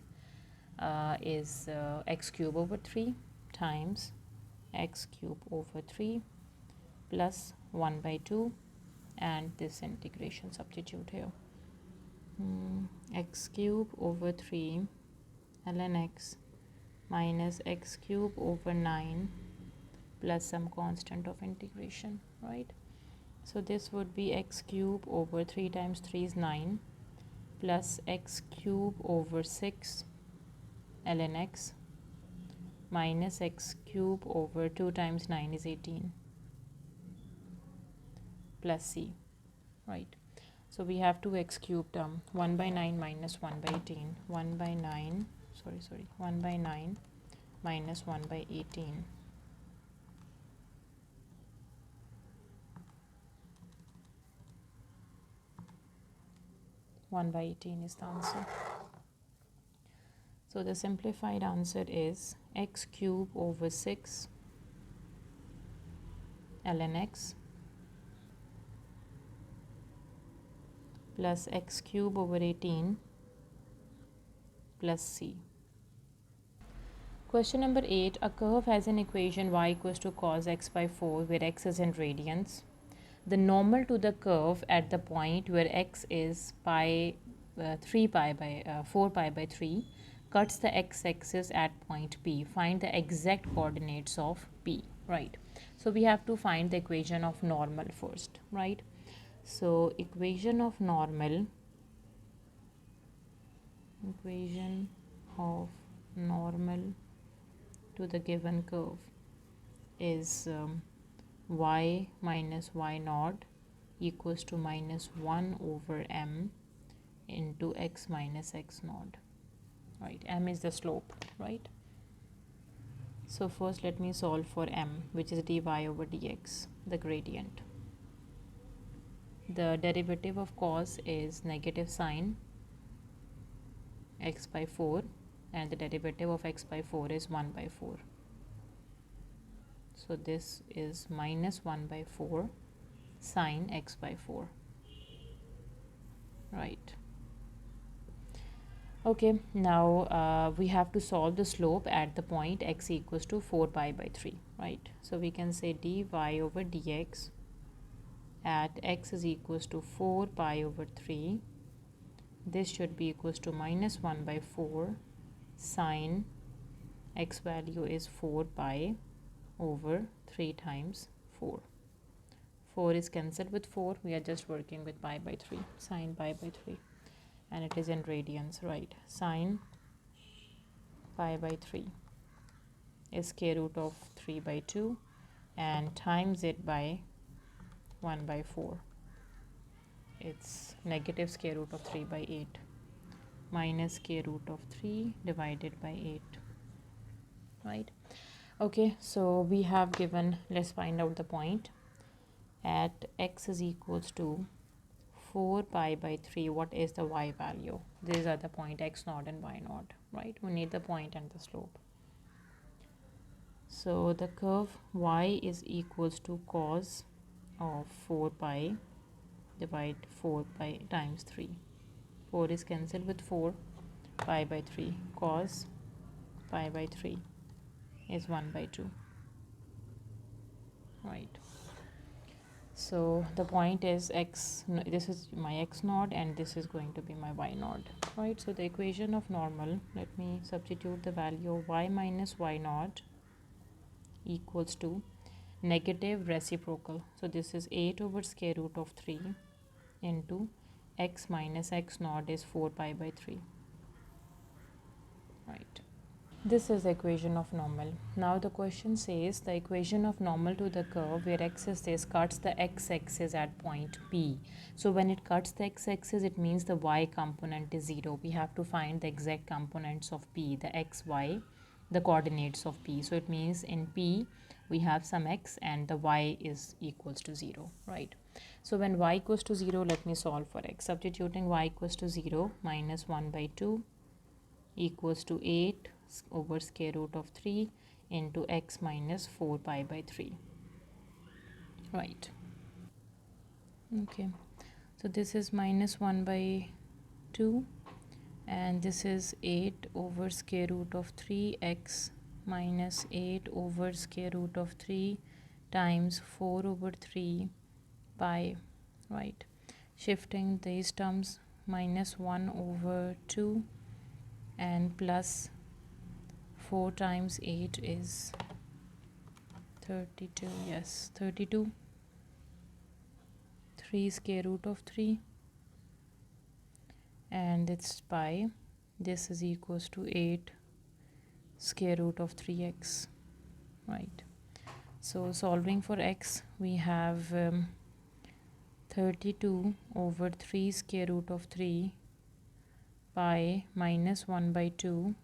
is x cube over 3 times x cube over 3 plus 1 by 2, and this integration substitute here. X cube over 3 ln x minus x cube over 9 plus some constant of integration, right? So this would be x cube over 3 times 3 is 9 plus x cube over 6 ln x minus x cube over 2 times 9 is 18 plus c, right? So we have 2x cube term, 1 by 9 minus 1 by 18, 1 by 9, 1 by 9 minus 1 by 18. One by 18 is the answer. So the simplified answer is x cube over 6 ln x plus x cube over 18 plus c. Question number 8. A curve has an equation y equals to cos x by 4 where x is in radians. The normal to the curve at the point where x is 4 pi by 3 cuts the x-axis at point P. Find the exact coordinates of P, right? So we have to find the equation of normal first, right? So equation of normal to the given curve is y minus y naught equals to minus 1 over m into x minus x naught, right? M is the slope, right? So first let me solve for m, which is dy over dx, the gradient. The derivative of cos is negative sine x by 4 and the derivative of x by 4 is 1 by 4. So this is minus 1 by 4 sine x by 4, right? Okay, now we have to solve the slope at the point x equals to 4 pi by 3, right? So we can say dy over dx at x is equals to 4 pi over 3. This should be equals to minus 1 by 4 sine x value is 4 pi over 3 times 4. 4 is cancelled with 4. We are just working with pi by 3, sine pi by 3. and it is in radians, right? Sine pi by 3 is square root of 3 by 2 and times it by 1 by 4. It's negative square root of 3 by 8 minus square root of 3 divided by 8, right? Okay, so we have given, let's find out the point. At x is equals to 4 pi by 3, what is the y value? These are the point x naught and y naught, right? We need the point and the slope. So the curve y is equals to cos of 4 pi divide 4 pi times 3. 4 is cancelled with 4, pi by 3. Cos pi by 3 is 1 by 2, right? So the point is x, this is my x naught and this is going to be my y naught, right? So the equation of normal, let me substitute the value of y minus y naught equals to negative reciprocal. So this is 8 over square root of 3 into x minus x naught is 4 pi by 3, right? This is the equation of normal. Now the question says the equation of normal to the curve where x is this cuts the x-axis at point P. So when it cuts the x-axis, it means the y component is 0. We have to find the exact components of P, the x, y, the coordinates of P. So it means in P we have some x and the y is equals to 0, right? So when y equals to 0, let me solve for x. Substituting y equals to 0, minus 1 by 2 equals to 8 over square root of 3 into x minus 4 pi by 3, right? Okay, so this is minus 1 by 2 and this is 8 over square root of 3x minus 8 over square root of 3 times 4 over 3 pi, right? Shifting these terms, minus 1 over 2 and plus 4 times 8 is 32, yes, 32, 3 square root of 3 and it's pi. This is equals to 8 square root of 3x, right? So solving for x, we have 32 over 3 square root of 3 pi minus 1 by 2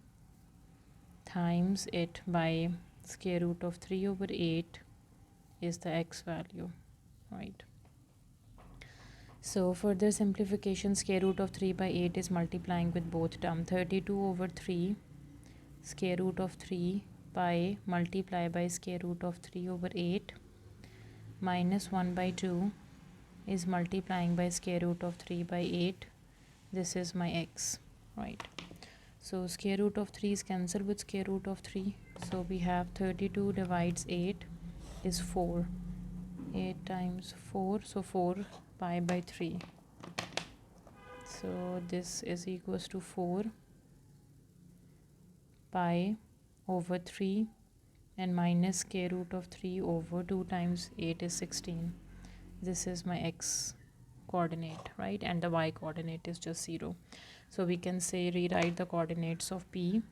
times it by square root of 3 over 8 is the x value, right? So further simplification, square root of 3 by 8 is multiplying with both term. 32 over 3 square root of 3 pi multiply by square root of 3 over 8 minus 1 by 2 is multiplying by square root of 3 by 8. This is my x, right? So square root of 3 is cancelled with square root of 3. So we have 32 divides 8 is 4. 8 times 4, so 4 pi by 3. So this is equals to 4 pi over 3 and minus square root of 3 over 2 times 8 is 16. This is my x coordinate, right? And the y coordinate is just 0. So we can say rewrite the coordinates of P,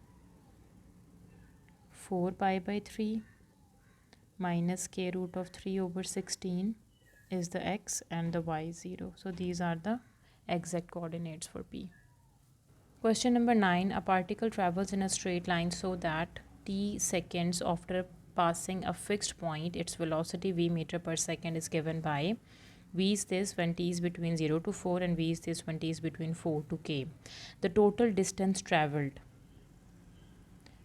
4 pi by 3 minus square root of 3 over 16 is the x and the y 0. So these are the exact coordinates for P. Question number 9. A particle travels in a straight line so that t seconds after passing a fixed point, its velocity v meter per second is given by v is this when t is between 0 to 4 and v is this when t is between 4 to k. The total distance traveled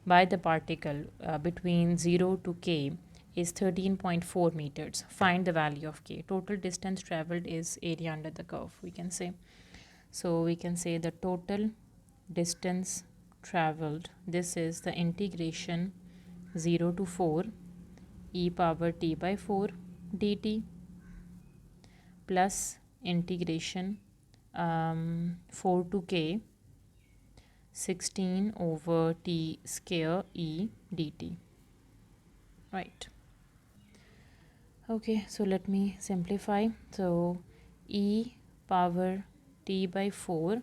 by the particle between 0 to k is 13.4 meters. Find the value of k. Total distance traveled is area under the curve, we can say. So we can say the total distance traveled, this is the integration 0 to 4 e power t by 4 dt plus integration 4 to k 16 over t square e dt, right? Okay, so let me simplify. So e power t by 4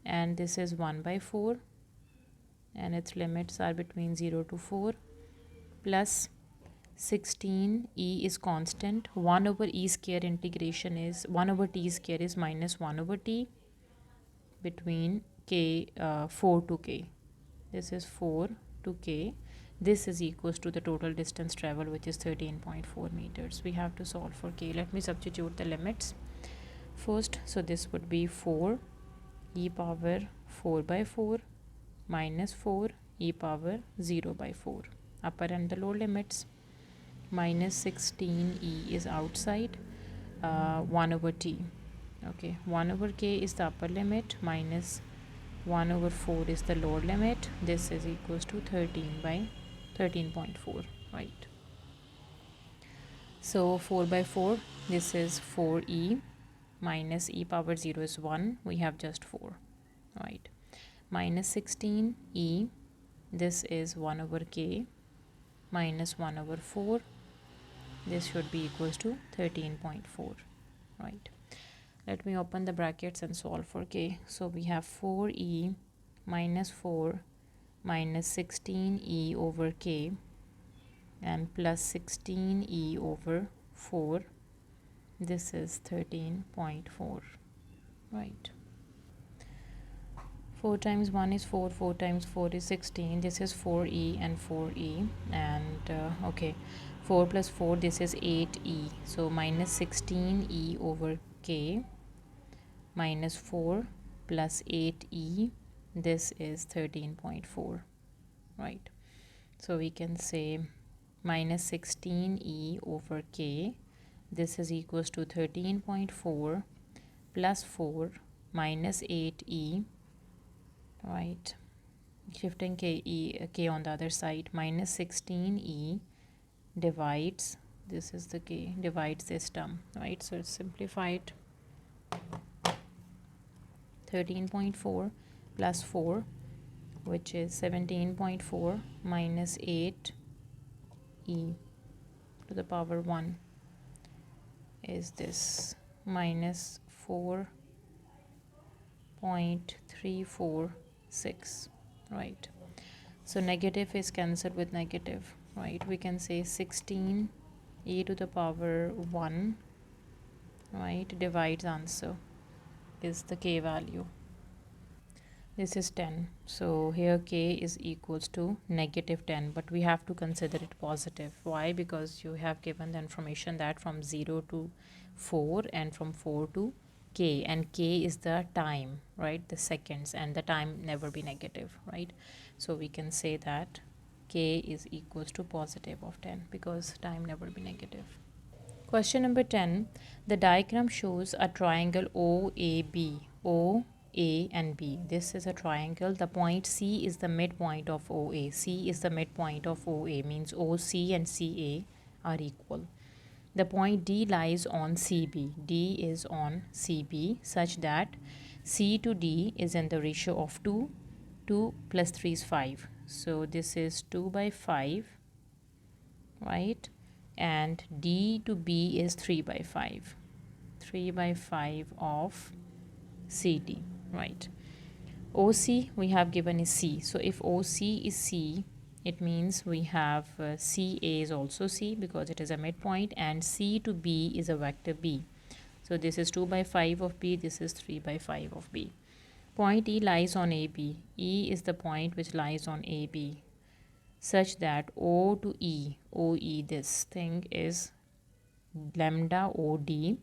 and this is 1 by 4, and its limits are between 0 to 4, plus 16 e is constant. 1 over e square integration is 1 over t square is minus 1 over t between k 4 to k. This is 4 to k. This is equals to the total distance travel, which is 13.4 meters. We have to solve for k. Let me substitute the limits first. So this would be 4 e power 4 by 4 minus 4 e power 0 by 4. Upper and the lower limits. Minus 16 e is outside, 1 over t. Okay, 1 over k is the upper limit, minus 1 over 4 is the lower limit. This is equals to 13 by 13.4, right? So 4 by 4, this is 4e, minus e power 0 is 1, we have just 4, right? Minus 16e, this is 1 over k, minus 1 over 4, this should be equals to 13.4, right? Let me open the brackets and solve for k. So we have 4e minus 4 minus 16e over k and plus 16e over 4. This is 13.4, right? 4 times 1 is 4, 4 times 4 is 16. This is 4e and 4e, and okay, 4 plus 4, this is 8e. So minus 16e over k minus 4 plus 8e, this is 13.4, right? So we can say minus 16e over k, this is equals to 13.4 plus 4 minus 8e, right? Shifting k on the other side, minus 16e divides, this is the k, divides this term, right? So it's simplified. 13.4 plus 4, which is 17.4 minus 8 e to the power 1 is this, minus 4.346, right? So negative is cancelled with negative, right? We can say 16 e to the power 1, right, divides answer is the k value. This is 10. So here k is equals to negative 10, but we have to consider it positive. Why? Because you have given the information that from 0 to 4 and from 4 to k, and k is the time, right, the seconds, and the time never be negative, right? So we can say that k is equals to positive of 10 because time never be negative. Question number 10. The diagram shows a triangle OAB. O, A and B. This is a triangle. The point C is the midpoint of OA. C is the midpoint of OA, means OC and CA are equal. The point D lies on CB. D is on CB such that C to D is in the ratio of 2. 2 plus 3 is 5. So this is 2 by 5, right? And D to B is 3 by 5. 3 by 5 of CD, right? OC we have given is C. So if OC is C, it means we have CA is also C because it is a midpoint, and C to B is a vector B. So this is 2 by 5 of B, this is 3 by 5 of B. Point E lies on AB. E is the point which lies on AB such that O to E, OE, this thing is lambda OD,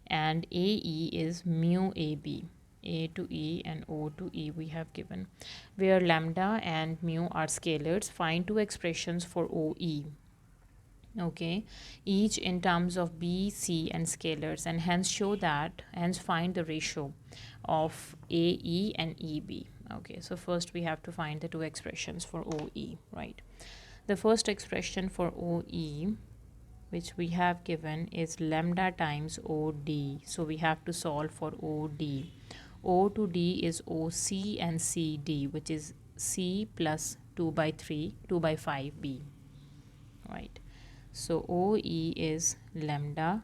and AE is mu AB. A to E and O to E we have given, where lambda and mu are scalars. Find two expressions for OE, okay, each in terms of B, C and scalars, and hence find the ratio of AE and EB. Okay, so first we have to find the two expressions for OE, right? The first expression for OE which we have given is lambda times OD. So we have to solve for OD. O to D is OC and CD, which is C plus 2 by 3, 2 by 5B, right? So OE is lambda,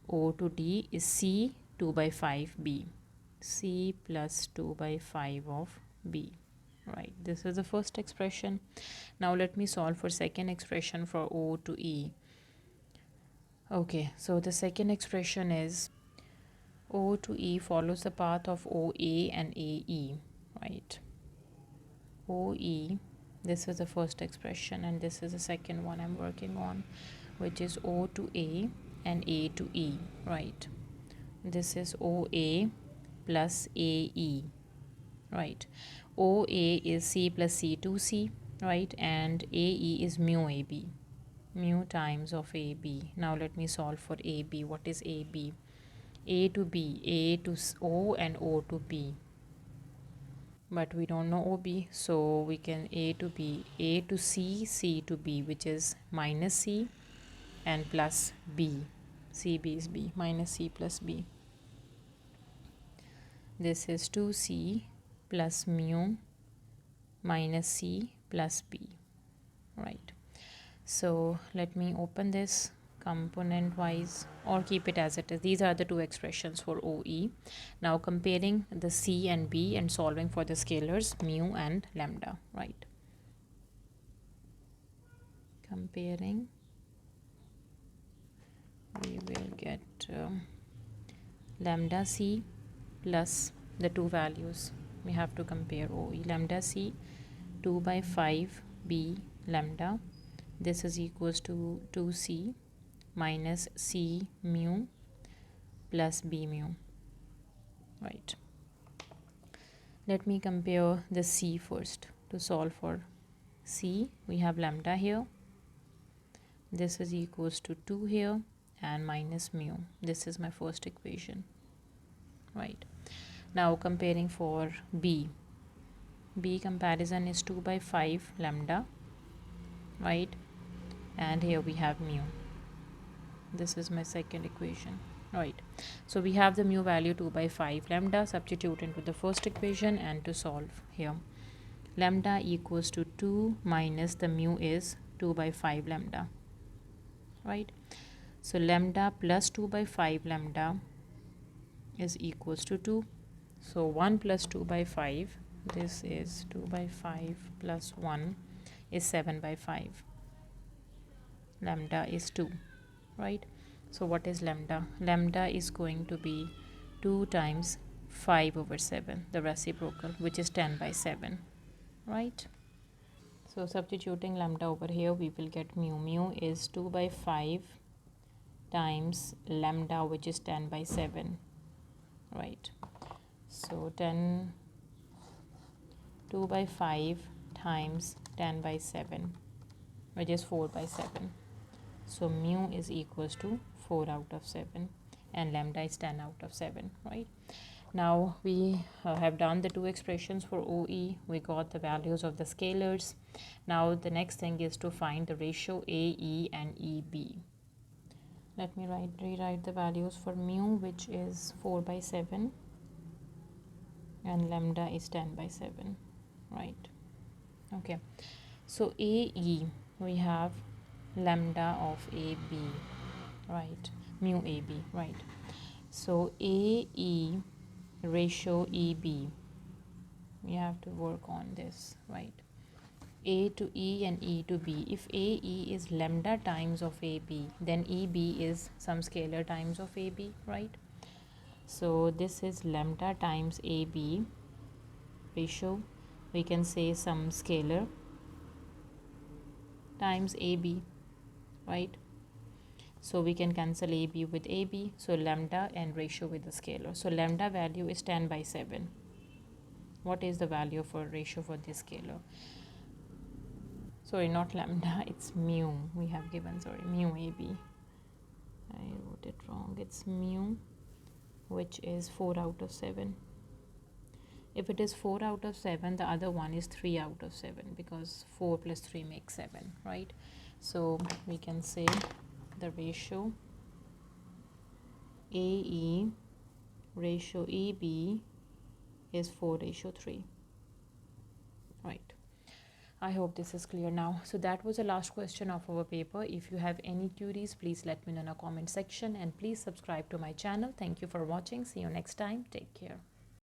O to D is C 2 by 5B. C plus 2 by 5 of B. Right, this is the first expression. Now let me solve for second expression for O to E. Okay, so the second expression is O to E follows the path of OA and AE, right? OE, this is the first expression, and this is the second one I'm working on, which is O to A and A to E, right? This is OA plus AE, right? OA is C plus C2C, right? And AE is mu AB, mu times of AB. Now let me solve for AB. What is AB? A to B, A to O, and O to B. But we don't know OB, so we can A to B, A to C, C to B, which is minus C and plus B. CB is B, minus C plus B. This is 2C plus mu minus C plus B, right? So let me open this component wise, or keep it as it is. These are the two expressions for OE. Now comparing the C and B and solving for the scalars mu and lambda, right? Comparing, we will get lambda C plus the two values. We have to compare OE. Lambda C 2 by 5 B lambda, this is equals to 2C minus C mu plus B mu, right? Let me compare the C first. To solve for C, we have lambda here, this is equals to 2 here, and minus mu. This is my first equation, right? Now comparing for B comparison is 2 by 5 lambda, right? And here we have mu. This is my second equation, right? So we have the mu value 2 by 5 lambda. Substitute into the first equation and to solve here. Lambda equals to 2 minus the mu is 2 by 5 lambda, right? So lambda plus 2 by 5 lambda is equals to 2. So 1 plus 2 by 5, this is 2 by 5 plus 1 is 7 by 5. Lambda is 2, right? So what is lambda? Lambda is going to be 2 times 5 over 7, the reciprocal, which is 10 by 7, right? So substituting lambda over here, we will get mu. Mu is 2 by 5 times lambda, which is 10 by 7, right? So 2 by 5 times 10 by 7, which is 4 by 7. So mu is equals to 4 out of 7, and lambda is 10 out of 7, right? Now we have done the two expressions for OE. We got the values of the scalars. Now the next thing is to find the ratio AE and EB. Let me rewrite the values for mu, which is 4 by 7, and lambda is 10 by 7, right? Okay, so AE, we have lambda of AB, right? Mu AB, right? So AE ratio EB, we have to work on this, right? A to E and E to B. If AE is lambda times of AB, then EB is some scalar times of AB, right? So this is lambda times AB ratio. We can say some scalar times AB, right? So we can cancel AB with AB. So lambda and ratio with the scalar. So lambda value is 10 by 7. What is the value for ratio for this scalar? Sorry, not lambda, it's mu. We have given, sorry, mu AB. I wrote it wrong. It's mu, which is 4 out of 7. If it is 4 out of 7, the other one is 3 out of 7, because 4 plus 3 makes 7, right? So we can say the ratio AE ratio EB is 4:3, right? I hope this is clear now. So that was the last question of our paper. If you have any queries, please let me know in the comment section, and please subscribe to my channel. Thank you for watching. See you next time. Take care.